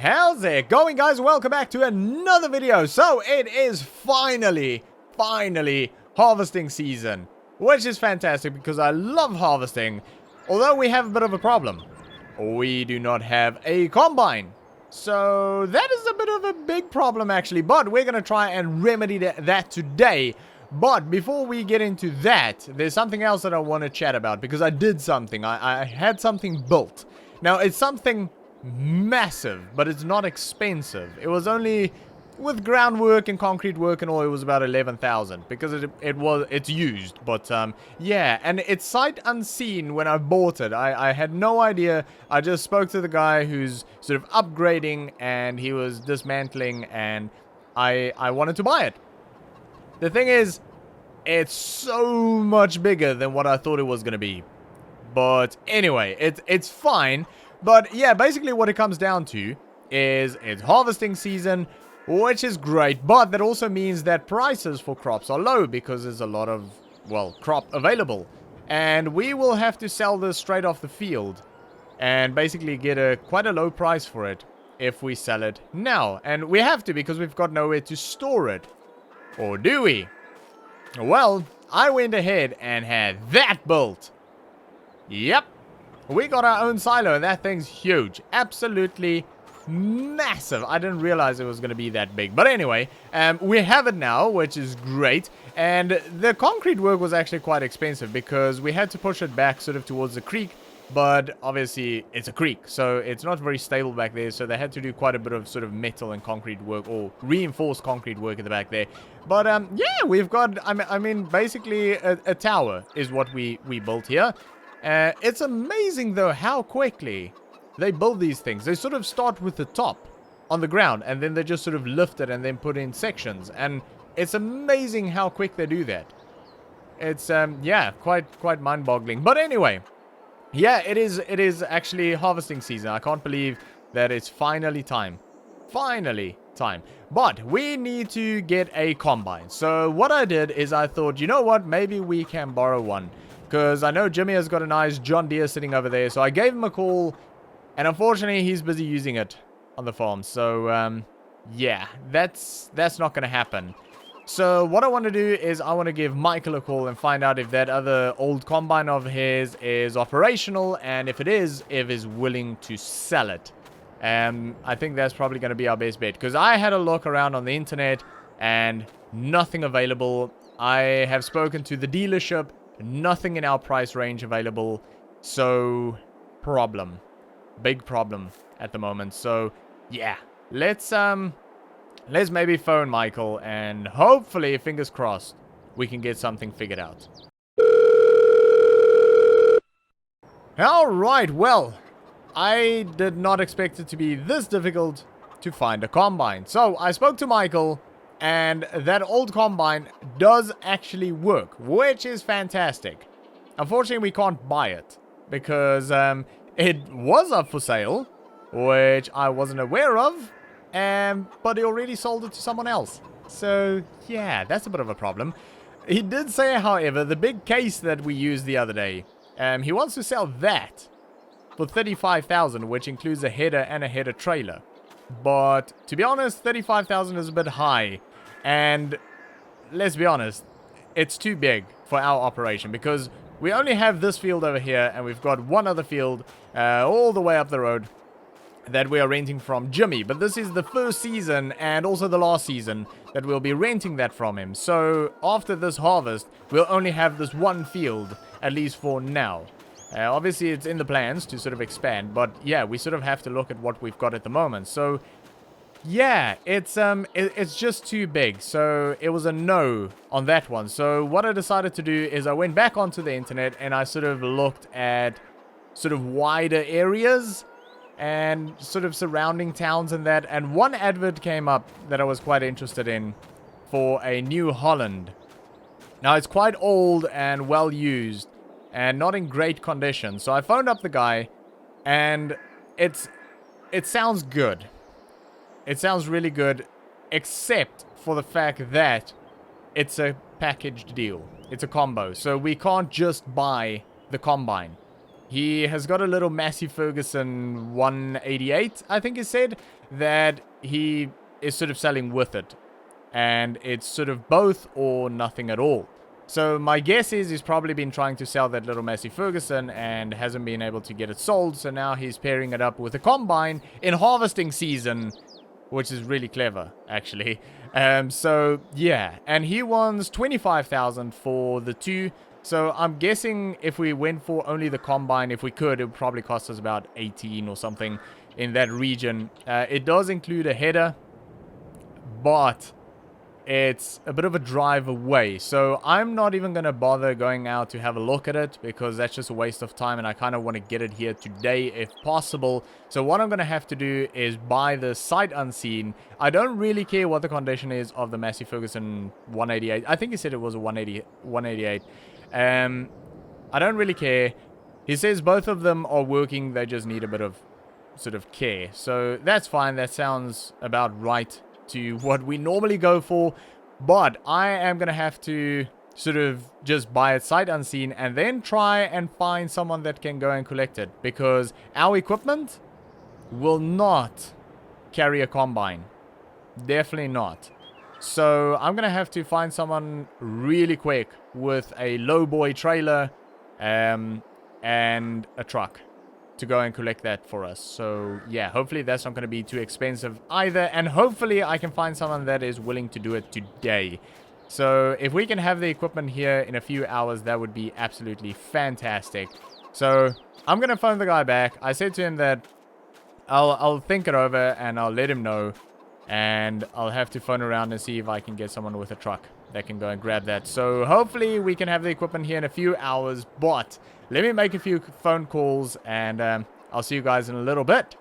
How's it going, guys? Welcome back to another video. So it is finally harvesting season, which is fantastic because I love harvesting. Although we have a bit of a problem. We do not have a combine. So that is a bit of a big problem actually, but we're going to try and remedy that today. But before we get into that, there's something else that I want to chat about because I did something. I had something built. Now, it's something massive, but it's not expensive. It was only, with groundwork and concrete work and all, it was about 11,000 because it's used. But yeah, and it's sight unseen when I bought it. I had no idea. I just spoke to the guy who's sort of upgrading and he was dismantling, and I wanted to buy it. The thing is, it's so much bigger than what I thought it was going to be. But anyway, it's fine. But yeah, basically what it comes down to is it's harvesting season, which is great. But that also means that prices for crops are low because there's a lot of, well, crop available. And we will have to sell this straight off the field and basically get quite a low price for it if we sell it now. And we have to because we've got nowhere to store it. Or do we? Well, I went ahead and had that built. Yep. We got our own silo, and that thing's huge. Absolutely massive. I didn't realize it was going to be that big. But anyway, we have it now, which is great. And the concrete work was actually quite expensive because we had to push it back sort of towards the creek. But obviously, it's a creek, so it's not very stable back there. So they had to do quite a bit of sort of metal and concrete work, or reinforced concrete work in the back there. But yeah, we've got, I mean, basically a tower is what we built here. It's amazing, though, how quickly they build these things. They sort of start with the top on the ground, and then they just sort of lift it and then put in sections. And it's amazing how quick they do that. It's, yeah, quite mind-boggling. But anyway, yeah, it is actually harvesting season. I can't believe that it's finally time. Finally time. But we need to get a combine. So what I did is I thought, you know what? Maybe we can borrow one. Because I know Jimmy has got a nice John Deere sitting over there. So I gave him a call. And unfortunately, he's busy using it on the farm. So, yeah, that's not going to happen. So what I want to do is I want to give Michael a call and find out if that other old combine of his is operational. And if it is, if he's willing to sell it. I think that's probably going to be our best bet. Because I had a look around on the internet and nothing available. I have spoken to the dealership. Nothing in our price range available. So, problem. Big problem at the moment. So, yeah. Let's maybe phone Michael and hopefully, fingers crossed, we can get something figured out. Alright, well, I did not expect it to be this difficult to find a combine. So, I spoke to Michael, and that old combine does actually work, which is fantastic. Unfortunately, we can't buy it because it was up for sale, which I wasn't aware of, but he already sold it to someone else. So, yeah, that's a bit of a problem. He did say, however, the big case that we used the other day, he wants to sell that for 35,000, which includes a header and a header trailer. But, to be honest, 35,000 is a bit high. And, let's be honest, it's too big for our operation. Because we only have this field over here, and we've got one other field all the way up the road that we are renting from Jimmy. But this is the first season, and also the last season, that we'll be renting that from him. So, after this harvest, we'll only have this one field, at least for now. Obviously, it's in the plans to sort of expand, but yeah, we sort of have to look at what we've got at the moment. So, yeah, it's just too big. So, it was a no on that one. So, what I decided to do is I went back onto the internet and I sort of looked at sort of wider areas and sort of surrounding towns and that. And one advert came up that I was quite interested in for a New Holland. Now, it's quite old and well used and not in great condition. So I phoned up the guy, and it sounds good. It sounds really good, except for the fact that it's a packaged deal. It's a combo. So we can't just buy the combine. he has got a little Massey Ferguson 188, I think he said, that he is sort of selling with it. And it's sort of both or nothing at all. So my guess is he's probably been trying to sell that little Massey Ferguson and hasn't been able to get it sold. So now he's pairing it up with a combine in harvesting season, which is really clever, actually. So yeah, and he wants 25,000 for the two. So I'm guessing if we went for only the combine, if we could, it would probably cost us about 18 or something in that region. It does include a header, but it's a bit of a drive away, so I'm not even going to bother going out to have a look at it, because that's just a waste of time, and I kind of want to get it here today if possible. So what I'm going to have to do is buy the sight unseen. I don't really care what the condition is of the Massey Ferguson 188. I think he said it was a 188. I don't really care. He says both of them are working, they just need a bit of sort of care. So that's fine, that sounds about right to what we normally go for, but I am gonna have to sort of just buy it sight unseen and then try and find someone that can go and collect it, because our equipment will not carry a combine, definitely not. So I'm gonna have to find someone really quick with a lowboy trailer and a truck to go and collect that for us. So yeah, hopefully that's not going to be too expensive either, and hopefully I can find someone that is willing to do it today. So if we can have the equipment here in a few hours, that would be absolutely fantastic. So I'm going to phone the guy back. I said to him that I'll think it over and I'll let him know, and I'll have to phone around and see if I can get someone with a truck that can go and grab that. So hopefully we can have the equipment here in a few hours, but let me make a few phone calls, and I'll see you guys in a little bit.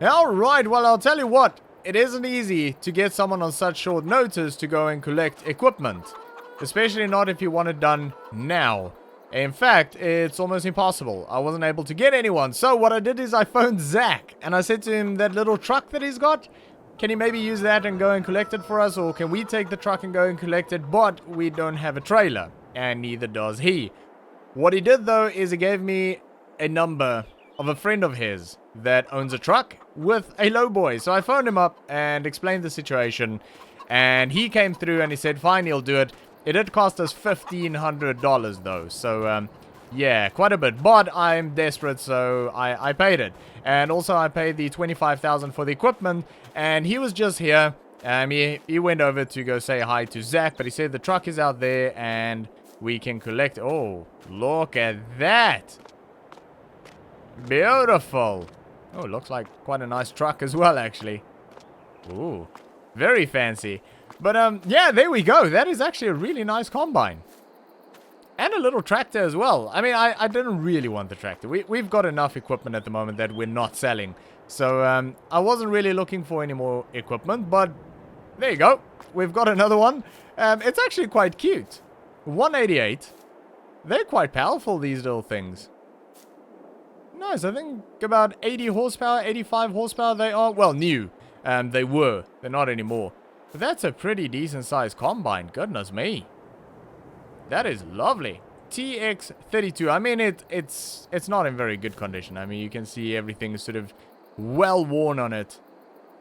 Alright, well, I'll tell you what. It isn't easy to get someone on such short notice to go and collect equipment. Especially not if you want it done now. In fact, it's almost impossible. I wasn't able to get anyone. So what I did is I phoned Zach, and I said to him, that little truck that he's got, can you maybe use that and go and collect it for us? Or can we take the truck and go and collect it? But we don't have a trailer. And neither does he. What he did, though, is he gave me a number of a friend of his that owns a truck with a lowboy. So I phoned him up and explained the situation. And he came through and he said, fine, he'll do it. It did cost us $1,500, though. So, yeah, quite a bit. But I'm desperate, so I paid it. And also I paid the $25,000 for the equipment. And he was just here. He went over to go say hi to Zach. But he said the truck is out there and we can collect. Oh, look at that. Beautiful. Oh, looks like quite a nice truck as well, actually. Ooh, very fancy. But, yeah, there we go. That is actually a really nice combine. And a little tractor as well. I mean, I didn't really want the tractor. We've got enough equipment at the moment that we're not selling. So, I wasn't really looking for any more equipment. But, there you go. We've got another one. It's actually quite cute. 188. They're quite powerful, these little things. Nice. I think about 80 horsepower, 85 horsepower they are. Well, new. They were. They're not anymore. But that's a pretty decent sized combine. Goodness me. That is lovely. TX32. I mean, it's not in very good condition. I mean, you can see everything is sort of well worn on it.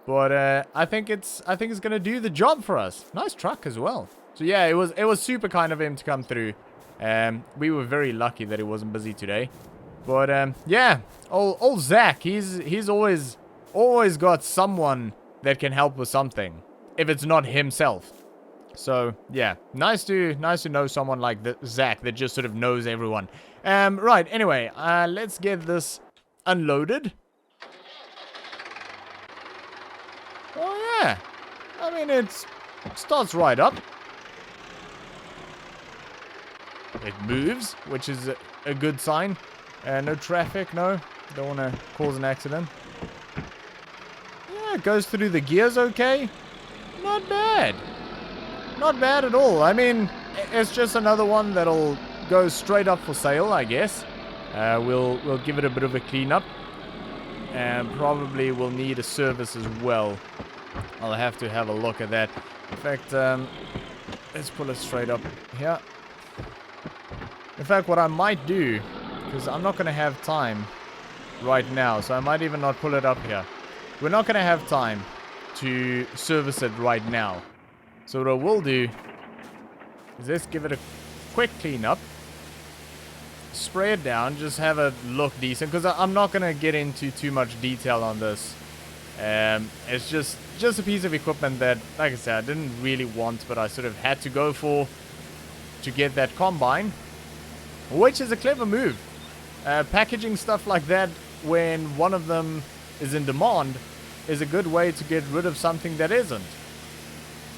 But I think it's gonna do the job for us. Nice truck as well. So yeah, it was super kind of him to come through. We were very lucky that he wasn't busy today. But yeah, old Zach, he's always got someone that can help with something, if it's not himself. So yeah, nice to know someone like Zach that just sort of knows everyone. Right. Anyway, let's get this unloaded. Oh yeah, I mean it starts right up. It moves, which is a good sign. No traffic, no. Don't want to cause an accident. Yeah, it goes through the gears okay. Not bad. Not bad at all. I mean, it's just another one that'll go straight up for sale, I guess. We'll give it a bit of a cleanup. And probably will need a service as well. I'll have to have a look at that. In fact, let's pull it straight up here. In fact, what I might do, because I'm not going to have time right now, so I might even not pull it up here. We're not going to have time to service it right now. So what I will do is just give it a quick cleanup. Spray it down, just have it look decent, because I'm not going to get into too much detail on this. It's just a piece of equipment that, like I said, I didn't really want, but I sort of had to go for to get that combine, which is a clever move. Packaging stuff like that when one of them is in demand is a good way to get rid of something that isn't.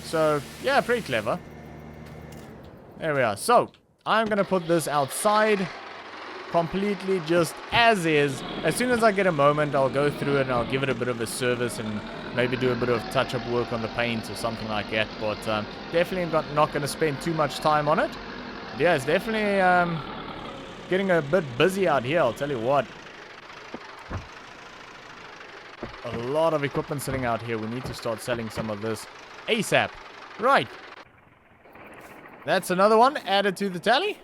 So, yeah, pretty clever. There we are. So, I'm going to put this outside completely just as is. As soon as I get a moment, I'll go through it and I'll give it a bit of a service and maybe do a bit of touch-up work on the paint or something like that. But definitely not going to spend too much time on it. But yeah, it's definitely getting a bit busy out here, I'll tell you what. A lot of equipment sitting out here. We need to start selling some of this ASAP. Right. That's another one added to the tally.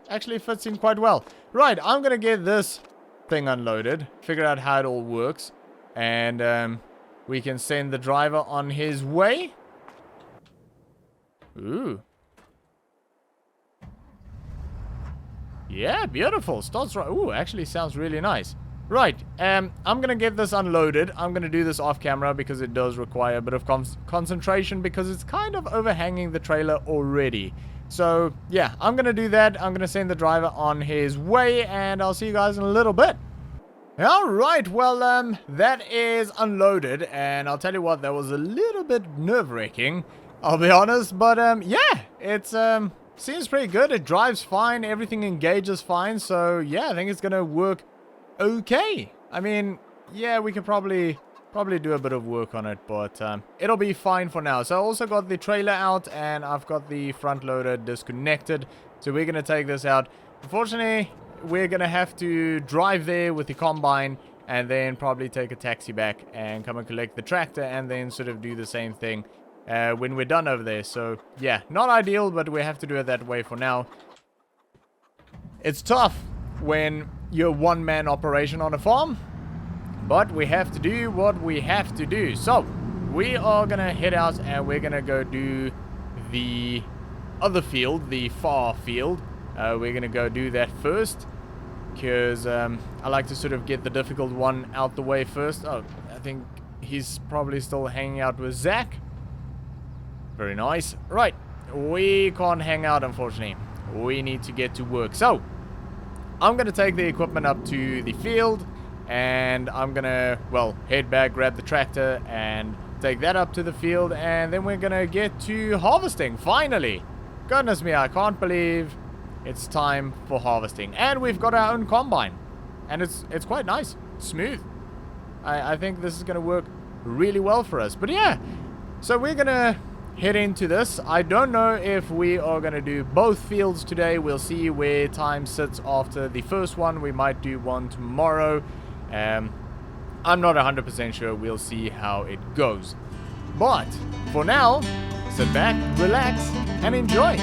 Actually fits in quite well. Right, I'm going to get this thing unloaded. Figure out how it all works. And we can send the driver on his way. Ooh. Yeah, beautiful. Starts right. Ooh, actually sounds really nice. Right, I'm going to get this unloaded. I'm going to do this off camera because it does require a bit of concentration because it's kind of overhanging the trailer already. So, yeah, I'm going to do that. I'm going to send the driver on his way and I'll see you guys in a little bit. Alright, well, that is unloaded and I'll tell you what, that was a little bit nerve-wracking, I'll be honest. But, yeah, it's, seems pretty good. It drives fine. Everything engages fine. So, yeah, I think it's going to work okay. I mean, yeah, we could probably do a bit of work on it, but it'll be fine for now. So I also got the trailer out and I've got the front loader disconnected. So we're going to take this out. Unfortunately, we're going to have to drive there with the combine and then probably take a taxi back and come and collect the tractor and then sort of do the same thing when we're done over there. So yeah, not ideal, but we have to do it that way for now. It's tough when you're a one-man operation on a farm, but we have to do what we have to do. So we are gonna head out and we're gonna go do the other field, the far field. We're gonna go do that first because I like to sort of get the difficult one out the way first. Oh, I think he's probably still hanging out with Zach. Very nice. Right, we can't hang out, unfortunately. We need to get to work. So I'm going to take the equipment up to the field and I'm going to, well, head back, grab the tractor and take that up to the field and then we're going to get to harvesting, finally. Goodness me, I can't believe it's time for harvesting. And we've got our own combine and it's quite nice, smooth. I think this is going to work really well for us. But yeah, so we're going to head into this. I don't know if we are going to do both fields today. We'll see where time sits after the first one. We might do one tomorrow. I'm not 100% sure. We'll see how it goes. But for now, sit back, relax, and enjoy.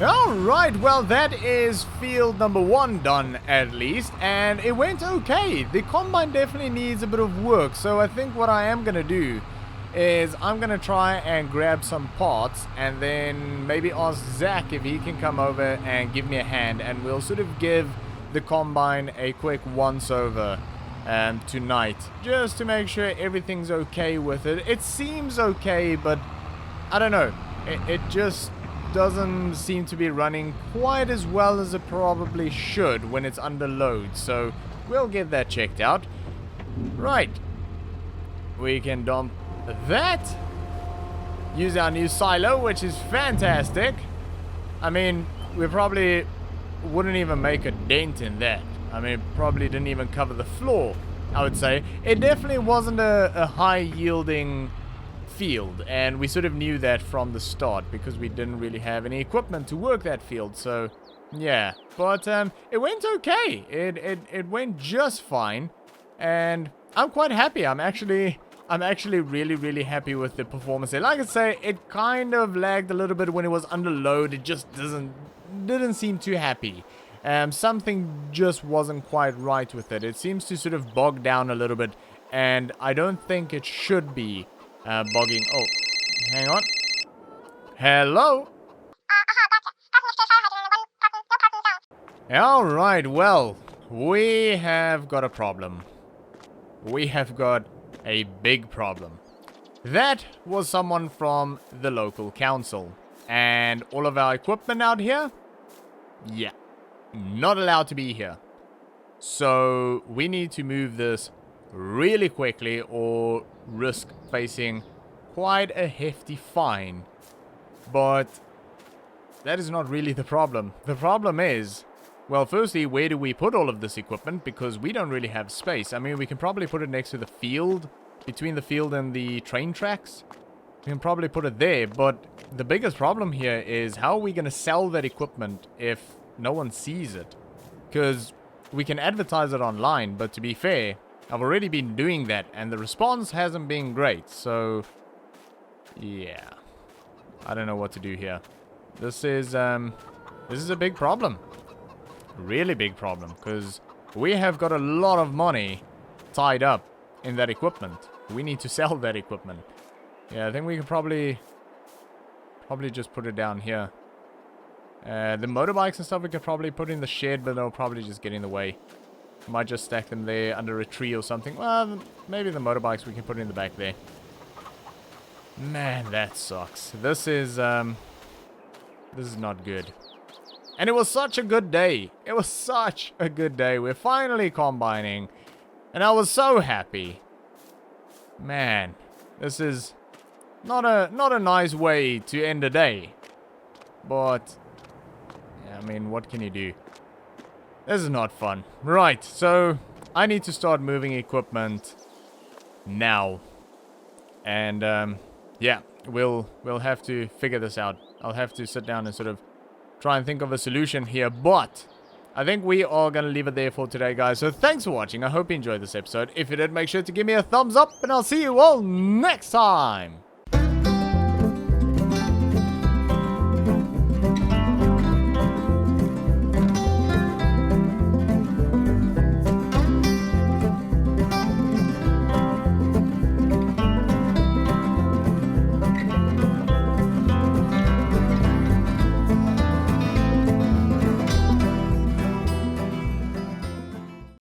Alright, well that is field number 1 done at least, and it went okay. The combine definitely needs a bit of work, so I think what I am gonna do is I'm gonna try and grab some parts and then maybe ask Zach if he can come over and give me a hand, and we'll sort of give the combine a quick once over tonight, just to make sure everything's okay with it. It seems okay, but I don't know, it just doesn't seem to be running quite as well as it probably should when it's under load, so we'll get that checked out. Right, we can dump that, use our new silo, which is fantastic. I mean, we probably wouldn't even make a dent in that. I mean, probably didn't even cover the floor, I would say. It definitely wasn't a high yielding field, and we sort of knew that from the start because we didn't really have any equipment to work that field, so yeah. But it went okay. It went just fine, and I'm quite happy. I'm actually really happy with the performance there. Like I say, it kind of lagged a little bit when it was under load. It just didn't seem too happy. Something just wasn't quite right with it. It seems to sort of bog down a little bit, and I don't think it should be bogging. Oh, hang on. Hello? Alright, well, we have got a problem. We have got a big problem. That was someone from the local council. And all of our equipment out here? Yeah, not allowed to be here. So we need to move this really quickly or risk facing quite a hefty fine. But that is not really the problem. The problem is, well, firstly, where do we put all of this equipment? Because we don't really have space. I mean, we can probably put it next to the field, between the field and the train tracks. We can probably put it there, but the biggest problem here is how are we going to sell that equipment if no one sees it? Because we can advertise it online, but to be fair, I've already been doing that, and the response hasn't been great, so yeah. I don't know what to do here. This is a big problem. Really big problem, because we have got a lot of money tied up in that equipment. We need to sell that equipment. Yeah, I think we can probably just put it down here. The motorbikes and stuff we could probably put in the shed, but they'll probably just get in the way. Might just stack them there under a tree or something. Well, maybe the motorbikes we can put in the back there. Man, that sucks. This is not good. And it was such a good day. It was such a good day. We're finally combining. And I was so happy. Man, this is not a nice way to end a day. But yeah, I mean, what can you do? This is not fun. Right, so I need to start moving equipment now. And yeah, we'll have to figure this out. I'll have to sit down and sort of try and think of a solution here, but I think we are going to leave it there for today, guys. So thanks for watching. I hope you enjoyed this episode. If you did, make sure to give me a thumbs up, and I'll see you all next time.